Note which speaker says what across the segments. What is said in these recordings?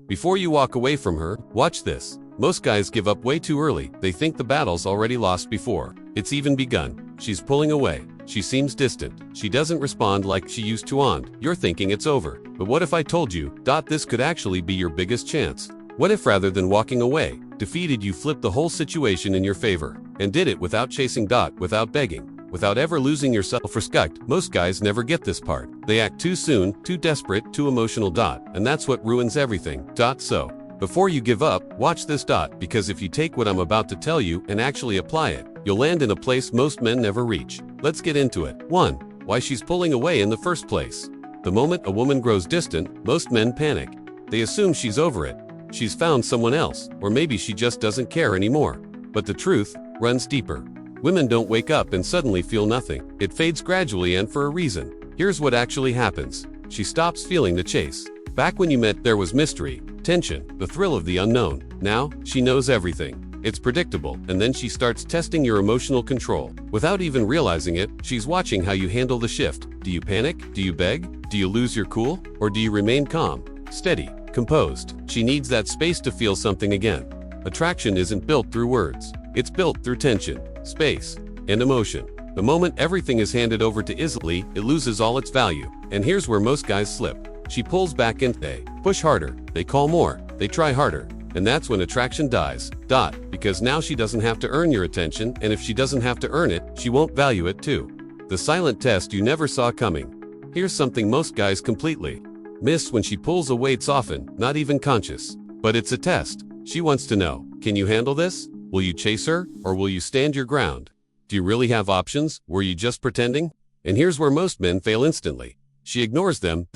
Speaker 1: Before you walk away from her, watch this. Most guys give up way too early. They think the battle's already lost before it's even begun. She's pulling away. She seems distant. She doesn't respond like she used to on. You're thinking it's over. But what if I told you, this could actually be your biggest chance? What if rather than walking away, defeated, you flipped the whole situation in your favor and did it without chasing, without begging, without ever losing your self-respect? Most guys never get this part. They act too soon, too desperate, too emotional, and that's what ruins everything. So, before you give up, watch this, because if you take what I'm about to tell you and actually apply it, you'll land in a place most men never reach. Let's get into it. 1. Why she's pulling away in the first place. The moment a woman grows distant, most men panic. They assume she's over it. She's found someone else, or maybe she just doesn't care anymore. But the truth runs deeper. Women don't wake up and suddenly feel nothing. It fades gradually and for a reason. Here's what actually happens. She stops feeling the chase. Back when you met, there was mystery, tension, the thrill of the unknown. Now, she knows everything. It's predictable, and then she starts testing your emotional control. Without even realizing it, she's watching how you handle the shift. Do you panic? Do you beg? Do you lose your cool? Or do you remain calm, steady, composed? She needs that space to feel something again. Attraction isn't built through words. It's built through tension, space, and emotion. The moment everything is handed over to easily, it loses all its value. And here's where most guys slip. She pulls back and they push harder, they call more, they try harder. And that's when attraction dies. Because now she doesn't have to earn your attention, and if she doesn't have to earn it, she won't value it too. The silent test you never saw coming. Here's something most guys completely miss. When she pulls away, it's often not even conscious. But it's a test. She wants to know, can you handle this? Will you chase her, or will you stand your ground? Do you really have options? Were you just pretending? And here's where most men fail instantly. She ignores them,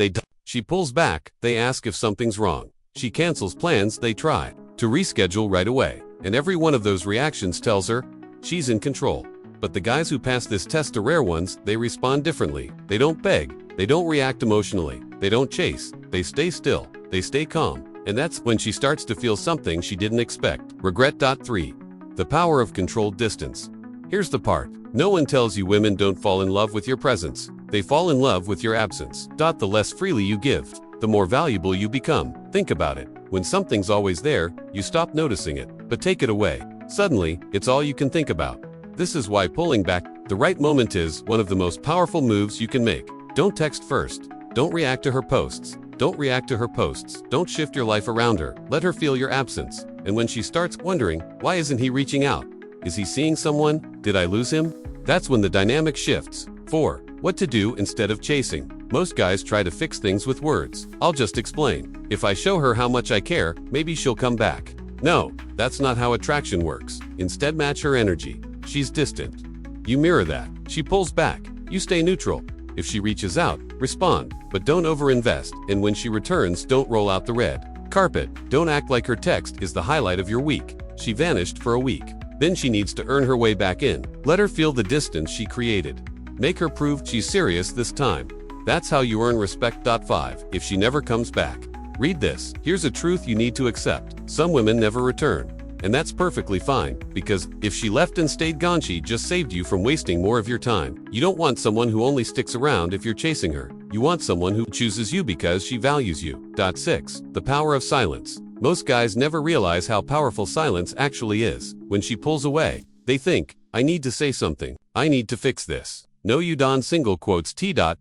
Speaker 1: she pulls back, they ask if something's wrong. She cancels plans, they try to reschedule right away. And every one of those reactions tells her she's in control. But the guys who pass this test are rare ones. They respond differently. They don't beg. They don't react emotionally. They don't chase. They stay still. They stay calm. And that's when she starts to feel something she didn't expect. Regret. 3. The power of controlled distance. Here's the part. No one tells you women don't fall in love with your presence. They fall in love with your absence. The less freely you give, the more valuable you become. Think about it. When something's always there, you stop noticing it. But take it away. Suddenly, it's all you can think about. This is why pulling back the right moment is one of the most powerful moves you can make. Don't text first. Don't react to her posts. Don't react to her posts. Don't shift your life around her. Let her feel your absence. And when she starts wondering, why isn't he reaching out? Is he seeing someone? Did I lose him? That's when the dynamic shifts. 4. What to do instead of chasing. Most guys try to fix things with words. I'll just explain. If I show her how much I care, maybe she'll come back. No, that's not how attraction works. Instead, match her energy. She's distant. You mirror that. She pulls back. You stay neutral. If she reaches out, respond, but don't overinvest. And when she returns, don't roll out the red carpet. Don't act like her text is the highlight of your week. She vanished for a week. Then she needs to earn her way back in. Let her feel the distance she created. Make her prove she's serious this time. That's how you earn respect. 5. If she never comes back. Read this. Here's a truth you need to accept. Some women never return. And that's perfectly fine, because if she left and stayed gone, she just saved you from wasting more of your time. You don't want someone who only sticks around if you're chasing her. You want someone who chooses you because she values you. 6. The power of silence. Most guys never realize how powerful silence actually is. When she pulls away, they think, I need to say something. I need to fix this. No, you don't. Single quotes.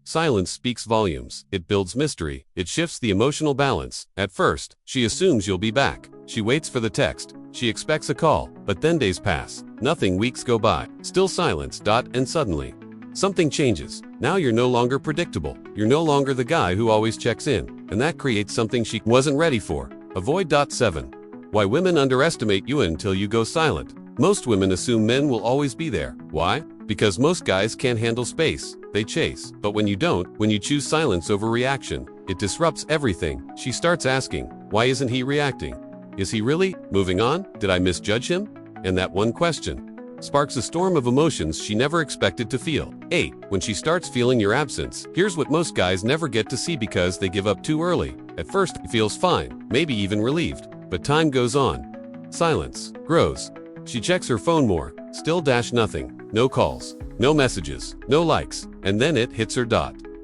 Speaker 1: Silence speaks volumes. It builds mystery. It shifts the emotional balance. At first, she assumes you'll be back. She waits for the text. She expects a call. But then days pass. Nothing. Weeks go by. Still silence. And suddenly, something changes. Now you're no longer predictable. You're no longer the guy who always checks in. And that creates something she wasn't ready for. Avoid. 7. Why women underestimate you until you go silent. Most women assume men will always be there. Why? Because most guys can't handle space. They chase. But when you don't, when you choose silence over reaction, it disrupts everything. She starts asking, why isn't he reacting? Is he really moving on? Did I misjudge him? And that one question sparks a storm of emotions she never expected to feel. 8. When she starts feeling your absence. Here's what most guys never get to see because they give up too early. At first, he feels fine, maybe even relieved. But time goes on. Silence grows. She checks her phone more. Still nothing. No calls. No messages. No likes. And then it hits her.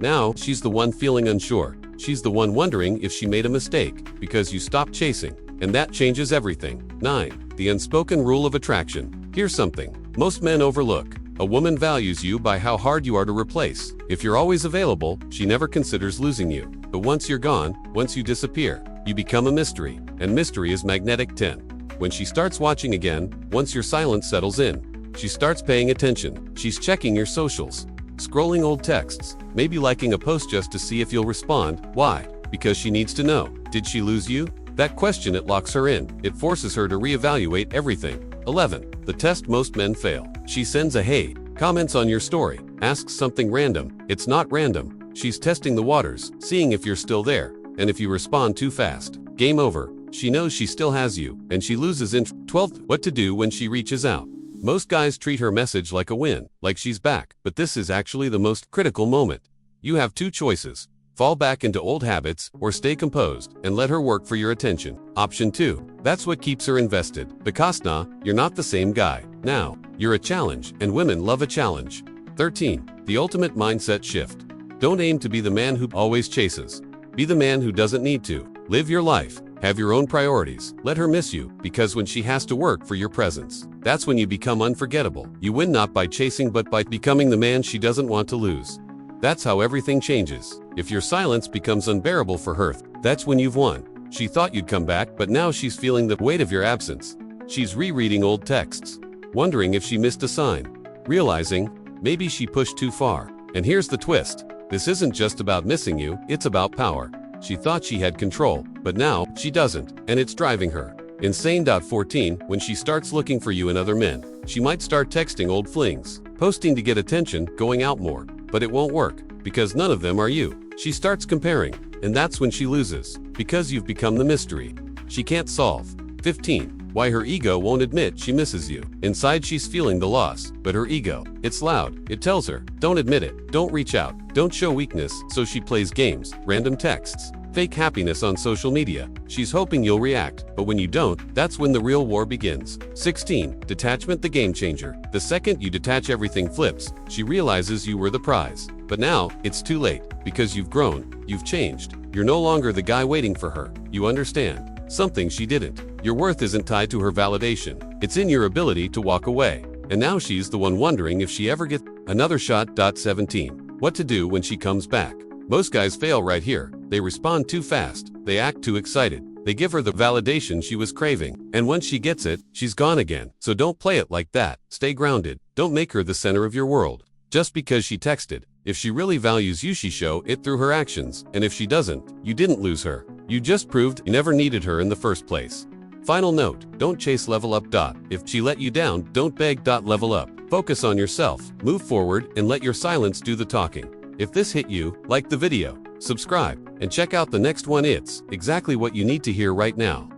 Speaker 1: Now, she's the one feeling unsure. she's the one wondering if she made a mistake, because you stopped chasing. And that changes everything. 9. The unspoken rule of attraction. Here's something most men overlook. A woman values you by how hard you are to replace. If you're always available, she never considers losing you. But once you're gone, once you disappear, you become a mystery. And mystery is magnetic. 10. When she starts watching again, once your silence settles in, she starts paying attention. She's checking your socials, scrolling old texts, maybe liking a post just to see if you'll respond. Why? Because she needs to know. Did she lose you? That question, it locks her in. It forces her to reevaluate everything. 11. The test most men fail. She sends a hey, comments on your story, asks something random. It's not random. She's testing the waters, seeing if you're still there. And if you respond too fast, game over. She knows she still has you, and she loses interest. 12. What to do when she reaches out. Most guys treat her message like a win, like she's back. But this is actually the most critical moment. You have two choices. Fall back into old habits, or stay composed and let her work for your attention. Option 2. That's what keeps her invested. Because you're not the same guy. Now, you're a challenge, and women love a challenge. 13. The ultimate mindset shift. Don't aim to be the man who always chases. Be the man who doesn't need to. Live your life. Have your own priorities. Let her miss you, because when she has to work for your presence, that's when you become unforgettable. You win not by chasing but by becoming the man she doesn't want to lose. That's how everything changes. If your silence becomes unbearable for her, that's when you've won. She thought you'd come back, but now she's feeling the weight of your absence. She's rereading old texts, wondering if she missed a sign, realizing maybe she pushed too far. And here's the twist. This isn't just about missing you, it's about power. She thought she had control, but now she doesn't, and it's driving her insane. 14. When she starts looking for you in other men, she might start texting old flings, posting to get attention, going out more. But it won't work, because none of them are you. She starts comparing, and that's when she loses, because you've become the mystery she can't solve. 15. Why her ego won't admit she misses you. Inside she's feeling the loss, but her ego, it's loud. It tells her, don't admit it, don't reach out, don't show weakness. So she plays games, random texts, fake happiness on social media. She's hoping you'll react, but when you don't, that's when the real war begins. 16. Detachment, the game changer. The second you detach, everything flips. She realizes you were the prize. But now, it's too late, because you've grown, you've changed. You're no longer the guy waiting for her. You understand something she didn't. Your worth isn't tied to her validation. It's in your ability to walk away. And now she's the one wondering if she ever gets another shot. 17. What to do when she comes back. Most guys fail right here. They respond too fast. They act too excited. They give her the validation she was craving. And once she gets it, she's gone again. So don't play it like that. Stay grounded. Don't make her the center of your world. Just because she texted. If she really values you, she show it through her actions. And if she doesn't, you didn't lose her. You just proved you never needed her in the first place. Final note, don't chase, level up. If she let you down, don't beg. Level up. Focus on yourself, move forward, and let your silence do the talking. If this hit you, like the video, subscribe, and check out the next one. It's exactly what you need to hear right now.